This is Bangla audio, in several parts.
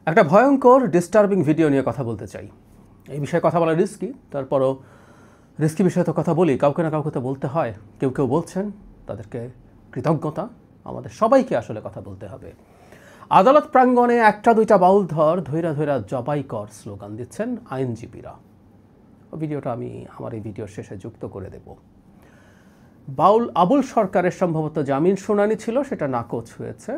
একটা ভয়ঙ্কর ডিস্টার্বিং ভিডিও নিয়ে কথা বলতে চাই। এই বিষয়ে কথা বলা রিস্কি, তারপরও রিস্কি বিষয়ে তো কথা বলি, কাউকে না কাউকে তো বলতে হয়। কেউ কেউ বলছেন, তাদেরকে কৃতজ্ঞতা। আমাদের সবাইকে আসলে কথা বলতে হবে। আদালত প্রাঙ্গণে একটা দুইটা বাউল ধৈরা ধৈরা জবাই কর স্লোগান দিচ্ছেন আইনজীবীরা। ভিডিওটা আমি আমার এই ভিডিওর শেষে যুক্ত করে দেব। আবুল সরকারের সম্ভবত জামিন শুনানি ছিল, সেটা নাকচ হয়েছে।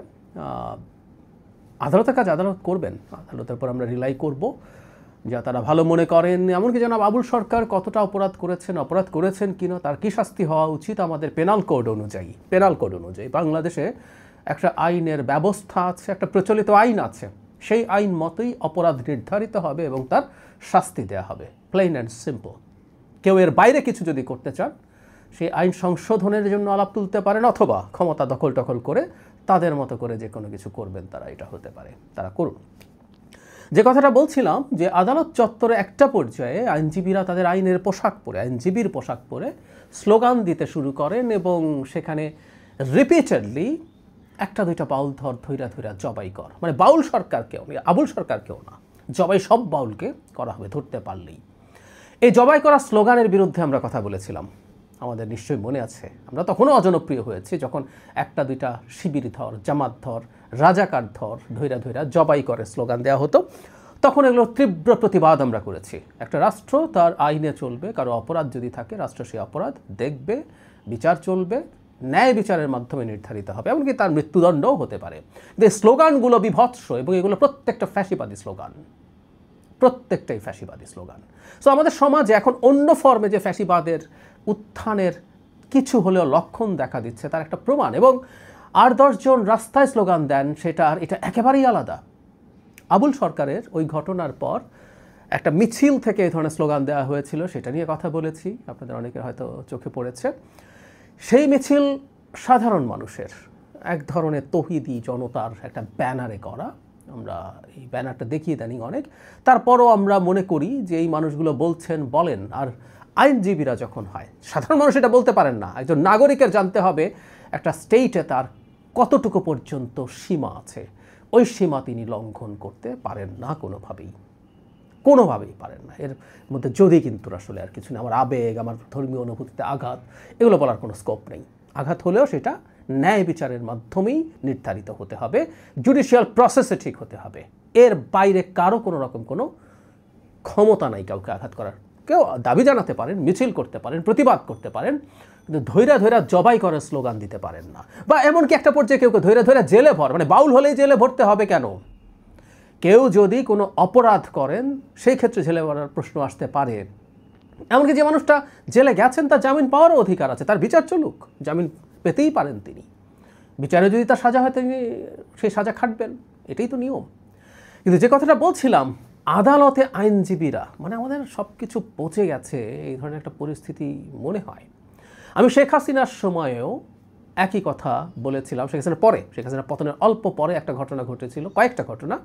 আদালতের কাজ আদালত করবেন, আদালতের পর আমরা রিলাই করব যা তারা ভালো মনে করেন। এমনকি জনাব আবুল সরকার কতটা অপরাধ করেছেন কিনা, তার কী শাস্তি হওয়া উচিত আমাদের পেনাল কোড অনুযায়ী বাংলাদেশে একটা আইনের ব্যবস্থা আছে, একটা প্রচলিত আইন আছে। সেই আইন মতোই অপরাধ নির্ধারিত হবে এবং তার শাস্তি দেওয়া হবে, প্লেন অ্যান্ড সিম্পল। কেউ এর বাইরে কিছু যদি করতে চান, সেই আইন সংশোধনের জন্য আলাপ তুলতে পারেন, অথবা ক্ষমতা দখল করে তাদের মতো করে যে কোনো কিছু করবেন তারা, এটা হতে পারে, তারা করুন। যে কথাটা বলছিলাম, যে আদালত চত্বরে একটা পর্যায়ে আইনজীবীরা তাদের আইনজীবীর পোশাক পরে স্লোগান দিতে শুরু করেন এবং সেখানে রিপিটেডলি একটা দুইটা বাউল ধৈরা জবাই কর, মানে আবুল সরকারকেও না, জবাই সব বাউলকে করা হবে ধরতে পারলেই। এই জবাই করা স্লোগানের বিরুদ্ধে আমরা কথা বলেছিলাম, আমাদের নিশ্চয়ই মনে আছে। আমরা তখনও অজনপ্রিয় হয়েছি যখন একটা দুইটা শিবির ধর, জামাত ধর, রাজাকার ধর ধৈরা জবাই করে স্লোগান দেওয়া হতো। তখন এগুলো তীব্র প্রতিবাদ আমরা করেছি। একটা রাষ্ট্র তার আইনে চলবে, কারো অপরাধ যদি থাকে রাষ্ট্র সেই অপরাধ দেখবে, বিচার চলবে, ন্যায় বিচারের মাধ্যমে নির্ধারিত হবে, এমনকি তার মৃত্যুদণ্ডও হতে পারে। কিন্তু এই স্লোগানগুলো বিভৎস এবং এগুলো প্রত্যেকটাই ফ্যাসিবাদী স্লোগান। সো আমাদের সমাজে এখন অন্য ফর্মে যে ফ্যাসিবাদের উত্থানের কিছু হলেও লক্ষণ দেখা দিচ্ছে, তার একটা প্রমাণ। এবং 8-10 জন রাস্তায় স্লোগান দেন, এটা একেবারেই আলাদা। আবুল সরকারের ওই ঘটনার পর একটা মিছিল থেকে এই ধরনের স্লোগান দেওয়া হয়েছিল, সেটা নিয়ে কথা বলেছি, আপনাদের অনেকের হয়তো চোখে পড়েছে। সেই মিছিল সাধারণ মানুষের এক ধরনের তৌহিদি জনতার একটা ব্যানারে করা। আমরা এই ব্যানারটা দেখিয়ে দেনি অনেক, তারপরও আমরা মনে করি যে এই মানুষগুলো বলেন। আর আইনজীবীরা যখন হয়, সাধারণ মানুষ এটা বলতে পারেন না। একজন নাগরিকের জানতে হবে একটা স্টেটে তার কতটুকু পর্যন্ত সীমা আছে, ওই সীমা তিনি লঙ্ঘন করতে পারেন না, কোনোভাবেই পারেন না। এর মধ্যে যদি কিন্তু আসলে আর কিছু নেই, আমার আবেগ, আমার ধর্মীয় অনুভূতিতে আঘাত, এগুলো বলার কোনো স্কোপ নেই। আঘাত হলেও সেটা ন্যায় বিচারের মাধ্যমেই নির্ধারিত হতে হবে, জুডিশিয়াল প্রসেসে ঠিক হতে হবে। এর বাইরে কারো কোনো রকম কোনো ক্ষমতা নাই কাউকে আঘাত করার। কেউ দাবি জানাতে পারেন, মিছিল করতে পারেন, প্রতিবাদ করতে পারেন, কিন্তু ধৈরা জবাই করার স্লোগান দিতে পারেন না। বা এমনকি একটা পর্যায়ে কেউ ধৈরা জেলে মানে বাউল হলেই জেলে ভরতে হবে কেন? কেউ যদি কোনো অপরাধ করেন সেই ক্ষেত্রে জেলে ভরার প্রশ্ন আসতে পারে। এমনকি যে মানুষটা জেলে গেছেন তার জামিন পাওয়ারও অধিকার আছে, তার বিচার চলুক, জামিন পেতেই পারেন তিনি। বিচারে যদি তার সাজা হয় তিনি সেই সাজা খাটবেন, এটাই তো নিয়ম। কিন্তু যে কথাটা বলছিলাম, আদালতে আইনজীবীরা, মানে আমাদের সব কিছু পচে গেছে, এই ধরনের একটা পরিস্থিতি মনে হয়। আমি শেখ হাসিনার সময়েও একই কথা বলেছিলাম। শেখ হাসিনার পতনের অল্প পরে একটা ঘটনা ঘটেছিল, কয়েকটা ঘটনা,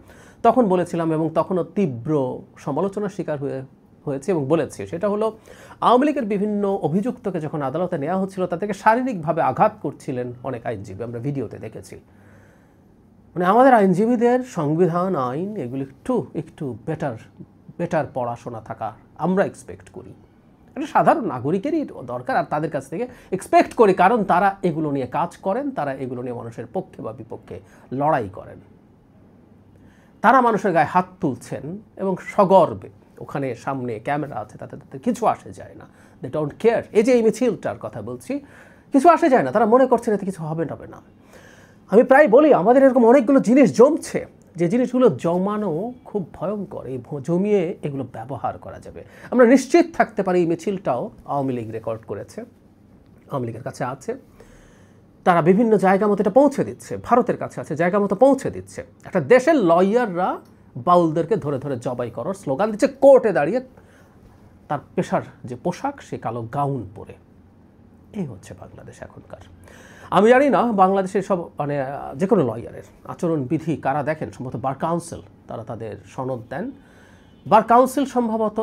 তখন বলেছিলাম এবং তখনও তীব্র সমালোচনার শিকার হয়েছে এবং বলেছি। সেটা হলো, আওয়ামী লীগের বিভিন্ন অভিযুক্তকে যখন আদালতে নেওয়া হচ্ছিল তাদেরকে শারীরিকভাবে আঘাত করছিলেন অনেক আইনজীবী, আমরা ভিডিওতে দেখেছি। মানে আমাদের আইনজীবীদের সংবিধান, আইন, এগুলো একটু বেটার পড়াশোনা থাকা আমরা এক্সপেক্ট করি। এটা সাধারণ নাগরিকেরই দরকার, আর তাদের কাছ থেকে এক্সপেক্ট করি, কারণ তারা এগুলো নিয়ে কাজ করেন, তারা এগুলো নিয়ে মানুষের পক্ষে বা বিপক্ষে লড়াই করেন, তারা মানুষের গায়ে হাত তুলছেন এবং সগর্বে, ওখানে সামনে ক্যামেরা আছে, তাদের কিছু আসে যায় না, দে ডোন্ট কেয়ার। এই যে এই মিছিলটার কথা বলছি, কিছু আসে যায় না, তারা মনে করছেন এতে কিছু হবে না। আমি প্রায় বলি, আমাদের এরকম অনেকগুলো জিনিস জমছে, যে জিনিসগুলো জমানো খুব ভয়ঙ্কর। এই জমিয়ে এগুলো ব্যবহার করা যাবে। আমরা নিশ্চিত থাকতে পারি এই মিছিলটাও আওয়ামী লীগ রেকর্ড করেছে, আওয়ামী লীগের কাছে আছে, তারা বিভিন্ন জায়গা মতো এটা পৌঁছে দিচ্ছে, ভারতের কাছে আছে, জায়গা মতো পৌঁছে দিচ্ছে। একটা দেশের লয়াররা বাউলদেরকে ধরে জবাই করার স্লোগান দিচ্ছে, কোর্টে দাঁড়িয়ে তার পেশার যে পোশাক, সে কালো গাউন পরে। এই হচ্ছে বাংলাদেশ এখনকার। আমি জানি না বাংলাদেশের সব মানে যে কোনো লয়ারের আচরণবিধি কারা দেখেন, সম্ভবত বার কাউন্সিল, তারা তাদের সনদ দেন। বার কাউন্সিল সম্ভবত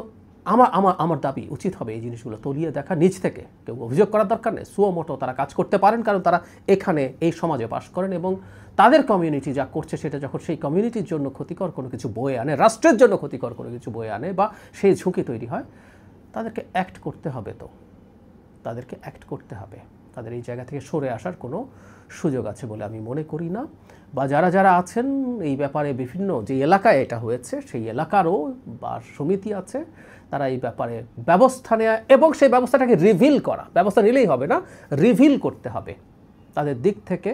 আমার দাবি উচিত হবে এই জিনিসগুলো তলিয়ে দেখা, নিজ থেকে কেউ অভিযোগ করার দরকার নেই, সুমোটো তারা কাজ করতে পারেন, কারণ তারা এখানে এই সমাজে বাস করেন এবং তাদের কমিউনিটি যা করছে সেটা যখন সেই কমিউনিটির জন্য ক্ষতিকর কোনো কিছু বয়ে আনে, রাষ্ট্রের জন্য ক্ষতিকর কোনো কিছু বয়ে আনে বা সেই ঝুঁকি তৈরি হয়, তাদেরকে অ্যাক্ট করতে হবে। তাদেরকে অ্যাক্ট করতে হবে। তাদের এই জায়গা থেকে সরে আসার কোনো সুযোগ আছে বলে আমি মনে করি না। বা যারা আছেন এই ব্যাপারে, বিভিন্ন যে এলাকায় এটা হয়েছে সেই এলাকারও বা সমিতি আছে, তারা এই ব্যাপারে ব্যবস্থা নেওয়া এবং সেই ব্যবস্থাটাকে রিভিল করা, ব্যবস্থা নিলেই হবে না, রিভিল করতে হবে। তাদের দিক থেকে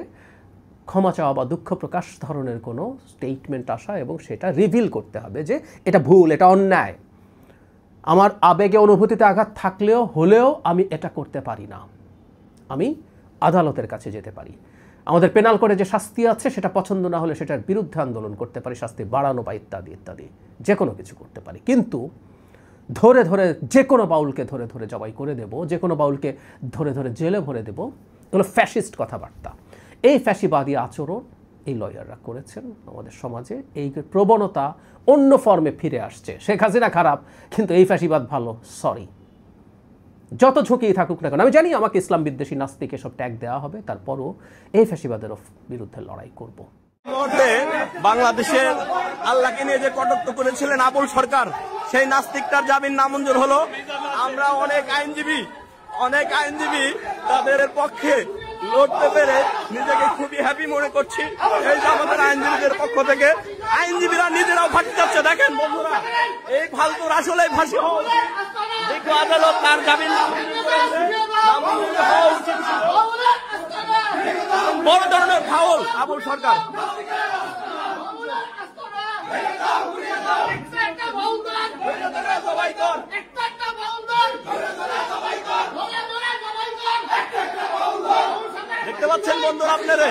ক্ষমা চাওয়া বা দুঃখ প্রকাশ ধরনের কোনো স্টেটমেন্ট আসা এবং সেটা রিভিল করতে হবে যে এটা ভুল, এটা অন্যায়, আমার আবেগে অনুভূতিতে আঘাত হলেও আমি এটা করতে পারি না, আমি আদালতের কাছে যেতে পারি, আমাদের পেনাল কোডে যে শাস্তি আছে সেটা পছন্দ না হলে সেটার বিরুদ্ধে আন্দোলন করতে পারি, শাস্তি বাড়ানো বা ইত্যাদি ইত্যাদি যে কোনো কিছু করতে পারি। কিন্তু ধরে যে কোনো বাউলকে ধরে জবাই করে দেব, যে কোনো বাউলকে ধরে জেলে ভরে দেব, এগুলো ফ্যাসিস্ট কথাবার্তা। এই ফ্যাসিবাদী আচরণ এই লয়াররা করেছেন আমাদের সমাজে। এই প্রবণতা অন্য ফর্মে ফিরে আসছে। শেখ হাসিনা খারাপ কিন্তু এই ফ্যাসিবাদ ভালো, সরি, যত ঝুঁকি থাকুক না কেন। আমি জানি আমাকে ইসলাম বিদ্বেষী নাস্তিক এসব ট্যাগ দেওয়া হবে, তারপরও এই ফ্যাসিবাদের বিরুদ্ধে লড়াই করব। বাংলাদেশের আল্লাহকে নিয়ে যে কটাক্ষ করেছিলেন আবুল সরকার, সেই নাস্তিকটার জামিন নামঞ্জুর হলো। আমরা অনেক আইনজীবী তাদের পক্ষে লড়তে পেরে নিজেকে খুবই হ্যাপি মনে করছি। এই যে আমাদের আইনজীবীদের পক্ষ থেকে আইনজীবীরা নিজেরাও ফাঁসি যাচ্ছে। দেখেন বন্ধুরা, এই ফালতুর আসলে ফাঁসি হওয়া উচিত। দেখো আদালত তার জামিন নামঞ্জুর হওয়া উচিত। বড় ধরনের ফাউল আবুল সরকার। দেখতে পাচ্ছেন বন্ধুরা আপনারা,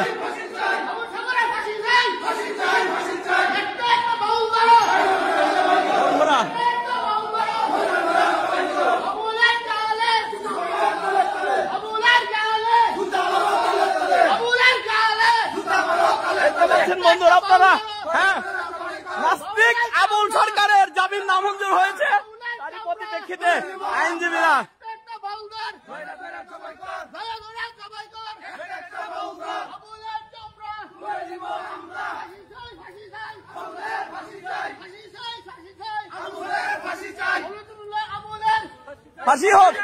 বন্ধুরা আপনারা, হ্যাঁ, নাস্তিক আবুল সরকারের জামিন নামঞ্জুর হয়েছে। তারই পরিপ্রেক্ষিতে আইনজীবীরা ফাঁসি হোক।